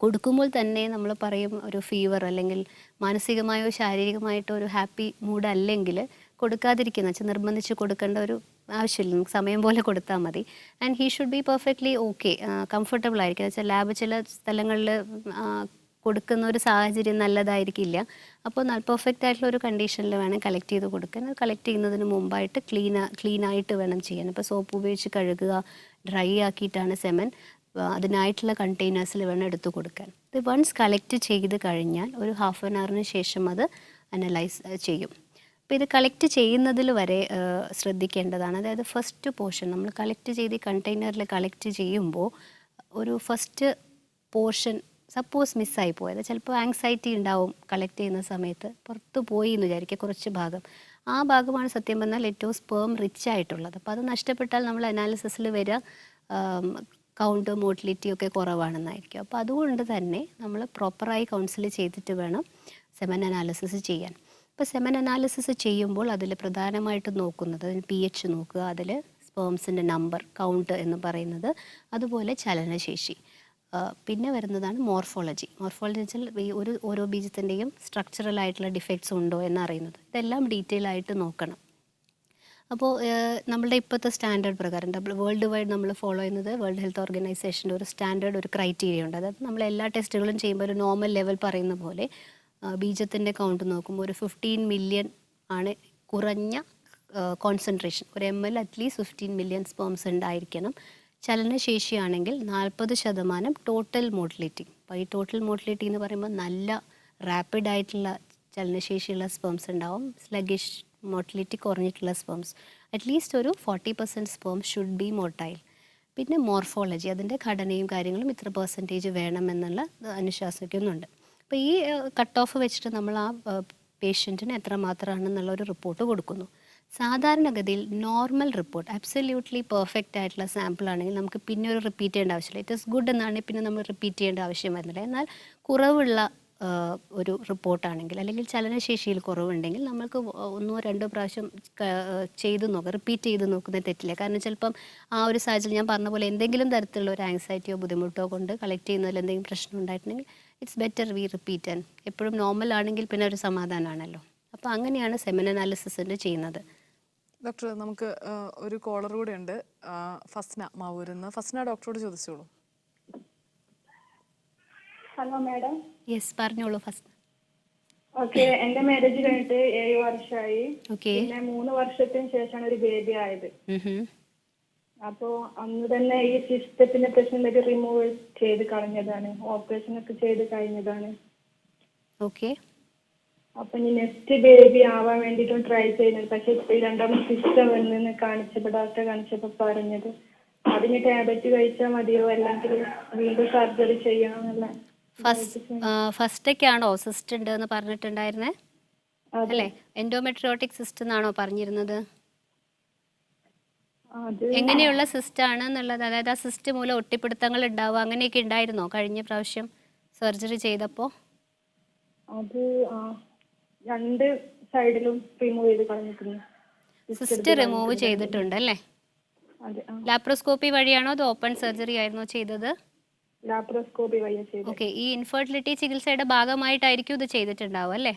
കൊടുക്കുമ്പോൾ തന്നെ നമ്മൾ പറയും ഒരു ഫീവർ അല്ലെങ്കിൽ മാനസികമായോ ശാരീരികമായിട്ടോ ഒരു ഹാപ്പി മൂഡ് അല്ലെങ്കിൽ കൊടുക്കാതിരിക്കുന്ന വെച്ചാൽ നിർബന്ധിച്ച് കൊടുക്കേണ്ട ഒരു ആവശ്യമില്ല. നമുക്ക് സമയം പോലെ കൊടുത്താൽ മതി. And he should be perfectly okay, comfortable ആയിരിക്കും. എന്ന് വെച്ചാൽ ലാബ് ചില സ്ഥലങ്ങളിൽ കൊടുക്കുന്ന ഒരു സാഹചര്യം നല്ലതായിരിക്കില്ല. അപ്പോൾ പെർഫെക്റ്റ് ആയിട്ടുള്ള ഒരു കണ്ടീഷനിൽ വേണം കളക്ട് ചെയ്ത് കൊടുക്കാൻ. അത് കളക്ട് ചെയ്യുന്നതിന് മുമ്പായിട്ട് ക്ലീനായിട്ട് വേണം ചെയ്യാൻ. ഇപ്പോൾ സോപ്പ് ഉപയോഗിച്ച് കഴുകുക, ഡ്രൈ ആക്കിയിട്ടാണ് സെമൻ അതിനായിട്ടുള്ള കണ്ടെയ്നേഴ്സിൽ വേണം എടുത്തു കൊടുക്കാൻ. ഇത് വൺസ് കളക്ട് ചെയ്ത് കഴിഞ്ഞാൽ ഒരു ഹാഫ് ആൻ അവറിന് ശേഷം അത് അനലൈസ് ചെയ്യും. അപ്പോൾ ഇത് കളക്ട് ചെയ്യുന്നതിൽ വരെ ശ്രദ്ധിക്കേണ്ടതാണ്. അതായത് ഫസ്റ്റ് പോർഷൻ നമ്മൾ കളക്ട് ചെയ്ത് കണ്ടെയ്നറിൽ കളക്ട് ചെയ്യുമ്പോൾ ഒരു ഫസ്റ്റ് പോർഷൻ സപ്പോസ് മിസ്സായി പോയത്, ചിലപ്പോൾ ആങ്സൈറ്റി ഉണ്ടാവും കളക്ട് ചെയ്യുന്ന സമയത്ത്, പുറത്ത് പോയി എന്ന് വിചാരിക്കുക കുറച്ച് ഭാഗം. ആ ഭാഗമാണ് സത്യം പറഞ്ഞാൽ ഏറ്റവും സ്പേം റിച്ച് ആയിട്ടുള്ളത്. അപ്പോൾ അത് നഷ്ടപ്പെട്ടാൽ നമ്മൾ അനാലിസിസിൽ വരിക കൗണ്ട് മോട്ടിലിറ്റി ഒക്കെ കുറവാണെന്നായിരിക്കും. അപ്പോൾ അതുകൊണ്ട് തന്നെ നമ്മൾ പ്രോപ്പറായി കൗൺസിൽ ചെയ്തിട്ട് വേണം സെമൻ അനാലിസിസ് ചെയ്യാൻ. ഇപ്പോൾ സെമൻ അനാലിസിസ് ചെയ്യുമ്പോൾ അതിൽ പ്രധാനമായിട്ടും നോക്കുന്നത് pH നോക്കുക, അതിൽ സ്പേംസിൻ്റെ നമ്പർ കൗണ്ട് എന്ന് പറയുന്നത്, അതുപോലെ ചലനശേഷി. പിന്നെ വരുന്നതാണ് മോർഫോളജി. മോർഫോളജി വെച്ചാൽ ഓരോ ബീജത്തിൻ്റെയും സ്ട്രക്ചറൽ ആയിട്ടുള്ള ഡിഫക്ട്സ് ഉണ്ടോ എന്നറിയുന്നത്. ഇതെല്ലാം ഡീറ്റെയിൽ ആയിട്ട് നോക്കണം. അപ്പോൾ നമ്മളുടെ ഇപ്പോഴത്തെ സ്റ്റാൻഡേർഡ് പ്രകാരം വേൾഡ് വൈഡ് നമ്മൾ ഫോളോ ചെയ്യുന്നത് വേൾഡ് ഹെൽത്ത് ഓർഗനൈസേഷൻ്റെ ഒരു സ്റ്റാൻഡേർഡ് ഒരു ക്രൈറ്റീരിയ ഉണ്ട്. അതായത് നമ്മൾ എല്ലാ ടെസ്റ്റുകളും ചെയ്യുമ്പോൾ ഒരു നോർമൽ ലെവൽ പറയുന്ന പോലെ ബീജത്തിൻ്റെ കൗണ്ട് നോക്കുമ്പോൾ ഒരു 15 മില്യൺ ആണ് കുറഞ്ഞ കോൺസെൻട്രേഷൻ. ഒരു ml അറ്റ്ലീസ്റ്റ് 15 മില്യൺ സ്പേംസ് ഉണ്ടായിരിക്കണം. ചലനശേഷിയാണെങ്കിൽ 40% ടോട്ടൽ മോട്ടിലിറ്റി. അപ്പോൾ ഈ ടോട്ടൽ മോട്ടിലിറ്റി എന്ന് പറയുമ്പോൾ നല്ല റാപ്പിഡായിട്ടുള്ള ചലനശേഷിയുള്ള സ്പേംസ് ഉണ്ടാവും, സ്ലഗിഷ് മോട്ടിലിറ്റി കുറഞ്ഞിട്ടുള്ള സ്പേംസ്. അറ്റ്ലീസ്റ്റ് ഒരു 40% സ്പേം ഷുഡ് ബി മോട്ടൈൽ. പിന്നെ മോർഫോളജി, അതിൻ്റെ ഘടനയും കാര്യങ്ങളും ഇത്ര % വേണമെന്നുള്ള അനുശാസിക്കുന്നുണ്ട്. അപ്പോൾ ഈ കട്ട് ഓഫ് വെച്ചിട്ട് നമ്മൾ ആ പേഷ്യൻറ്റിന് എത്രമാത്രമാണെന്നുള്ള ഒരു റിപ്പോർട്ട് കൊടുക്കുന്നു. സാധാരണഗതിയിൽ നോർമൽ റിപ്പോർട്ട് അബ്സല്യൂട്ട്ലി പെർഫെക്റ്റ് ആയിട്ടുള്ള സാമ്പിൾ ആണെങ്കിൽ നമുക്ക് പിന്നെ ഒരു റിപ്പീറ്റ് ചെയ്യേണ്ട ആവശ്യമില്ല. ഇറ്റ് ഈസ് ഗുഡ് എന്നാണെങ്കിൽ പിന്നെ നമ്മൾ റിപ്പീറ്റ് ചെയ്യേണ്ട ആവശ്യം വരുന്നില്ല. എന്നാൽ കുറവുള്ള ഒരു റിപ്പോർട്ടാണെങ്കിൽ അല്ലെങ്കിൽ ചലനശേഷിയിൽ കുറവുണ്ടെങ്കിൽ നമ്മൾക്ക് ഒന്നോ രണ്ടോ പ്രാവശ്യം ചെയ്ത് നോക്കുക, റിപ്പീറ്റ് ചെയ്ത് നോക്കുന്നത് തെറ്റില്ല. കാരണം ചിലപ്പം ആ ഒരു സാഹചര്യം ഞാൻ പറഞ്ഞ പോലെ എന്തെങ്കിലും തരത്തിലുള്ള ഒരു ആങ്സൈറ്റിയോ ബുദ്ധിമുട്ടോ കൊണ്ട് കളക്ട് ചെയ്യുന്നതിൽ എന്തെങ്കിലും പ്രശ്നം ഉണ്ടായിട്ടുണ്ടെങ്കിൽ it's better V repeat. And എപ്പോഴും നോർമൽ ആണെങ്കിൽ പിന്നെ ഒരു സമാധാനമാണല്ലോ. അപ്പോൾ അങ്ങനെയാണ് സെമൻ അനാലിസിസിൻ്റെ ചെയ്യുന്നത്. ഡോക്ടർ, നമുക്ക് ഒരു കോളർ കൂടെ ഉണ്ട്, ഫസ്ന മാവൂരിന്ന്. ഫസ്ന ഡോക്ടറോട് ചോദിച്ചോളൂ. Hello madam. യെസ്, പറഞ്ഞോളൂ ഫസ്റ്റ്. ഓക്കെ, എന്റെ മാരേജ് കഴിഞ്ഞിട്ട് 7 വർഷമായി. ഓക്കെ. പിന്നെ 3 വർഷത്തിന് ശേഷമാണ് ഒരു ബേബി ആയത്. അപ്പോ അന്ന് തന്നെ ഈ സിസ്റ്റത്തിന്റെ പ്രശ്നം റിമൂവ് ചെയ്ത് കളഞ്ഞതാണ്, ഓപ്പറേഷൻ ഒക്കെ ചെയ്ത് കഴിഞ്ഞതാണ്. ഓക്കെ. അപ്പൊ ഇനി നെക്സ്റ്റ് ബേബി ആവാൻ വേണ്ടിയിട്ടും ട്രൈ ചെയ്യുന്നത്. പക്ഷെ ഇപ്പൊ 2ാമത്തെ സിസ്റ്റർ വന്ന് കാണിച്ചപ്പോ ഡോക്ടറെ കാണിച്ചപ്പോ പറഞ്ഞത് അതിന് ടാബ്ലറ്റ് കഴിച്ചാൽ മതിയോ അല്ലെങ്കിൽ വീണ്ടും സർജറി ചെയ്യണമെന്നുള്ള. ഫസ്റ്റൊക്കെയാണോ സിസ്റ്റ് ഉണ്ട് എന്ന് പറഞ്ഞിട്ടുണ്ടായിരുന്നേ അല്ലേ? എൻഡോമെട്രിയോട്ടിക് സിസ്റ്റ് എന്നാണോ പറഞ്ഞിരുന്നത്? എങ്ങനെയുള്ള സിസ്റ്റ് ആണ് എന്നുള്ളത്, അതായത് ആ സിസ്റ്റ് മൂലം ഒട്ടിപ്പിടുത്തങ്ങൾ ഉണ്ടാവുക അങ്ങനെയൊക്കെ ഉണ്ടായിരുന്നോ കഴിഞ്ഞ പ്രാവശ്യം സർജറി ചെയ്തപ്പോ? അത് 2 സൈഡിലും റിമൂവ് ചെയ്ത് കളഞ്ഞിട്ടുണ്ട്. സിസ്റ്റ് റിമൂവ് ചെയ്തിട്ടുണ്ട് അല്ലേ? ലാപ്രോസ്കോപ്പി വഴിയാണോ അത് ഓപ്പൺ സർജറി ആയിരുന്നോ ചെയ്തത്? ലാപ്രോസ്കോപ്പി വഴിയാ ചെയ്തത്. ഓക്കെ. ഈ ഇൻഫെർട്ടിലിറ്റി ചികിത്സയുടെ ഭാഗമായിട്ടായിരിക്കും ഇത് ചെയ്തിട്ടുണ്ടാവും അല്ലേ?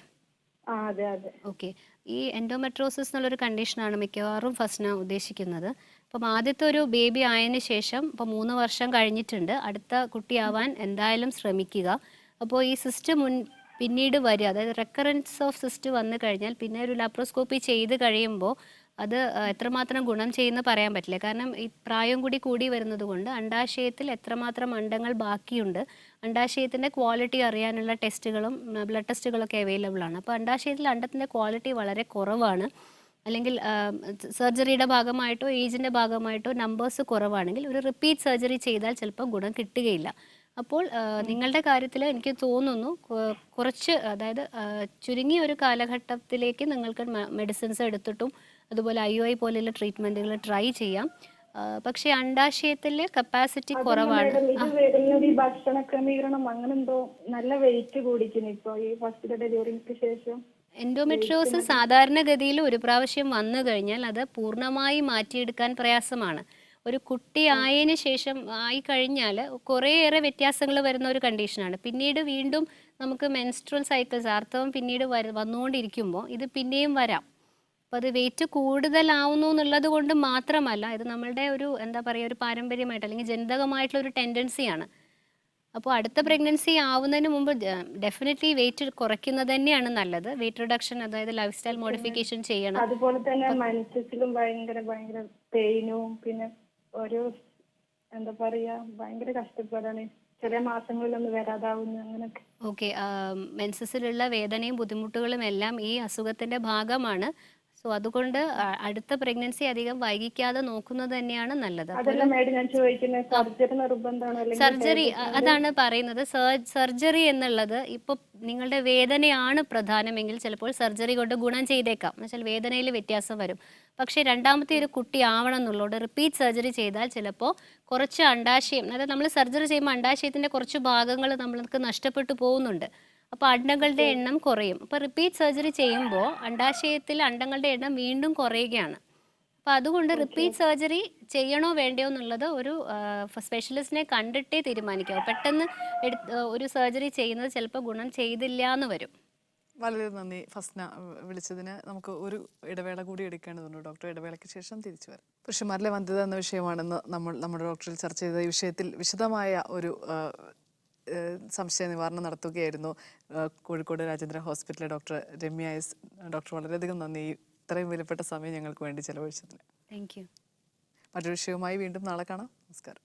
അതെ അതെ. ഓക്കെ. ഈ എൻഡോമെട്രോസിസ് എന്നുള്ളൊരു കണ്ടീഷനാണ് മിക്കവാറും ഫസ്ന ഉദ്ദേശിക്കുന്നത്. അപ്പം ആദ്യത്തെ ഒരു ബേബി ആയതിനു ശേഷം ഇപ്പോൾ 3 വർഷം കഴിഞ്ഞിട്ടുണ്ട്, അടുത്ത കുട്ടിയാവാൻ എന്തായാലും ശ്രമിക്കുക. അപ്പോൾ ഈ സിസ്റ്റ് പിന്നീട് വരിക, അതായത് റെക്കറൻസ് ഓഫ് സിസ്റ്റ് വന്നു കഴിഞ്ഞാൽ പിന്നെ ഒരു ലാപ്രോസ്കോപ്പി ചെയ്ത് കഴിയുമ്പോൾ അത് എത്രമാത്രം ഗുണം ചെയ്യുന്ന പറയാൻ പറ്റില്ല. കാരണം ഈ പ്രായം കൂടി വരുന്നത് കൊണ്ട് അണ്ഡാശയത്തിൽ എത്രമാത്രം അണ്ടങ്ങൾ ബാക്കിയുണ്ട്, അണ്ഡാശയത്തിൻ്റെ ക്വാളിറ്റി അറിയാനുള്ള ടെസ്റ്റുകളും ബ്ലഡ് ടെസ്റ്റുകളൊക്കെ അവൈലബിൾ ആണ്. അപ്പോൾ അണ്ഡാശയത്തിൽ അണ്ടത്തിൻ്റെ ക്വാളിറ്റി വളരെ കുറവാണ്, അല്ലെങ്കിൽ സർജറിയുടെ ഭാഗമായിട്ടോ ഏജിൻ്റെ ഭാഗമായിട്ടോ നമ്പേഴ്സ് കുറവാണെങ്കിൽ ഒരു റിപ്പീറ്റ് സർജറി ചെയ്താൽ ചിലപ്പോൾ ഗുണം കിട്ടുകയില്ല. അപ്പോൾ നിങ്ങളുടെ കാര്യത്തിൽ എനിക്ക് തോന്നുന്നു കുറച്ച്, അതായത് ചുരുങ്ങിയ ഒരു കാലഘട്ടത്തിലേക്ക് നിങ്ങൾക്ക് മെഡിസിൻസ് എടുത്തിട്ടും അതുപോലെ IUI പോലെയുള്ള ട്രീറ്റ്മെൻറ്റുകൾ ട്രൈ ചെയ്യാം. പക്ഷേ അണ്ഡാശയത്തിലെ കപ്പാസിറ്റി കുറവാണ്. ഭക്ഷണ ക്രമീകരണം അങ്ങനെ എന്തോ നല്ല വെയിറ്റ് കൂടിക്കുന്നു ഇപ്പോൾ ഈ ഫസ്റ്റ് ഡെലിവറിക്ക് ശേഷം. എൻഡോമെട്രിയോസിസ് സാധാരണഗതിയിൽ ഒരു പ്രാവശ്യം വന്നു കഴിഞ്ഞാൽ അത് പൂർണ്ണമായി മാറ്റിയെടുക്കാൻ പ്രയാസമാണ്. ഒരു കുട്ടി ആയതിന് ശേഷം ആയിക്കഴിഞ്ഞാൽ കുറേയേറെ വ്യത്യാസങ്ങൾ വരുന്ന ഒരു കണ്ടീഷനാണ്. പിന്നീട് വീണ്ടും നമുക്ക് മെൻസ്ട്രൽ സൈക്കിൾസ്, ആർത്തവം പിന്നീട് വന്നുകൊണ്ടിരിക്കുമ്പോൾ ഇത് പിന്നെയും വരാം. അപ്പോൾ അത് വെയിറ്റ് കൂടുതലാവുന്നു എന്നുള്ളത് കൊണ്ട് മാത്രമല്ല, ഇത് നമ്മളുടെ ഒരു എന്താ പറയുക, ഒരു പാരമ്പര്യമായിട്ട് അല്ലെങ്കിൽ ജനിതകമായിട്ടുള്ള ഒരു ടെൻഡൻസിയാണ്. അപ്പോൾ അടുത്ത പ്രഗ്നൻസി ആവുന്നതിന് മുമ്പ് ഡെഫിനറ്റ്ലി വെയിറ്റ് കുറയ്ക്കുന്നത് തന്നെയാണ് നല്ലത്. വെയിറ്റ് റിഡക്ഷൻ, അതായത് ലൈഫ് സ്റ്റൈൽ മോഡിഫിക്കേഷൻ ചെയ്യണം. അതുപോലെ തന്നെ മനസ്സിലും ഭയങ്കര പെയിനും പിന്നെ ഒരു എന്താ പറയാ ഭയങ്കര കഷ്ടപ്പാടാണ്, ചില മാസങ്ങളിലൊന്നും വരാതാവുന്നു അങ്ങനെയൊക്കെ. ഓക്കെ. മെൻസസിലുള്ള വേദനയും ബുദ്ധിമുട്ടുകളും എല്ലാം ഈ അസുഖത്തിൻ്റെ ഭാഗമാണ്. സോ അതുകൊണ്ട് അടുത്ത പ്രഗ്നൻസി അധികം വൈകിക്കാതെ നോക്കുന്നത് തന്നെയാണ് നല്ലത്. സർജറി, അതാണ് പറയുന്നത്. സർജറി എന്നുള്ളത് ഇപ്പോൾ നിങ്ങളുടെ വേദനയാണ് പ്രധാനമെങ്കിൽ ചിലപ്പോൾ സർജറി കൊണ്ട് ഗുണം ചെയ്തേക്കാം, എന്നുവെച്ചാൽ വേദനയിൽ വ്യത്യാസം വരും. പക്ഷേ 2ാമത്തെ ഒരു കുട്ടി ആവണം എന്നുള്ളത് റിപ്പീറ്റ് സർജറി ചെയ്താൽ ചിലപ്പോൾ കുറച്ച് അണ്ഡാശയം, അതായത് നമ്മൾ സർജറി ചെയ്യുമ്പോൾ അണ്ഡാശയത്തിൻ്റെ കുറച്ച് ഭാഗങ്ങൾ നമ്മൾക്ക് നഷ്ടപ്പെട്ടു പോകുന്നുണ്ട്. അപ്പോൾ അണ്ടങ്ങളുടെ എണ്ണം കുറയും. അപ്പോൾ റിപ്പീറ്റ് സർജറി ചെയ്യുമ്പോൾ അണ്ഡാശയത്തിൽ അണ്ടങ്ങളുടെ എണ്ണം വീണ്ടും കുറയുകയാണ്. അപ്പോൾ അതുകൊണ്ട് റിപ്പീറ്റ് സർജറി ചെയ്യണോ വേണ്ടയോ എന്നുള്ളത് ഒരു സ്പെഷ്യലിസ്റ്റിനെ കണ്ടിട്ടേ തീരുമാനിക്കാവൂ. പെട്ടെന്ന് ഒരു സർജറി ചെയ്യുന്നത് ചിലപ്പോൾ ഗുണം ചെയ്തില്ല എന്ന് വരും. വളരെ നന്ദി ഫസ്ന വിളിച്ചതിന്. നമുക്ക് ഒരു ഇടവേള കൂടി എടുക്കേണ്ടതുണ്ട് ഡോക്ടർ. ഇടവേളയ്ക്ക് ശേഷം തിരിച്ചു വരാം. പുരുഷന്മാരിലെ വന്ധ്യത എന്ന വിഷയമാണെന്ന് നമ്മുടെ ഡോക്ടറിൽ ചർച്ച ചെയ്ത ഈ വിഷയത്തിൽ വിശദമായ ഒരു സംശയ നിവാരണം നടത്തുകയായിരുന്നു കോഴിക്കോട് രാജേന്ദ്ര ഹോസ്പിറ്റലിലെ ഡോക്ടർ രമ്യ എസ്. ഡോക്ടർ, വളരെയധികം നന്ദി ഇത്രയും വിലപ്പെട്ട സമയം ഞങ്ങൾക്ക് വേണ്ടി ചെലവഴിച്ചതിന്. Thank you. മറ്റൊരു വിഷയവുമായി വീണ്ടും നാളെ കാണാം. നമസ്കാരം.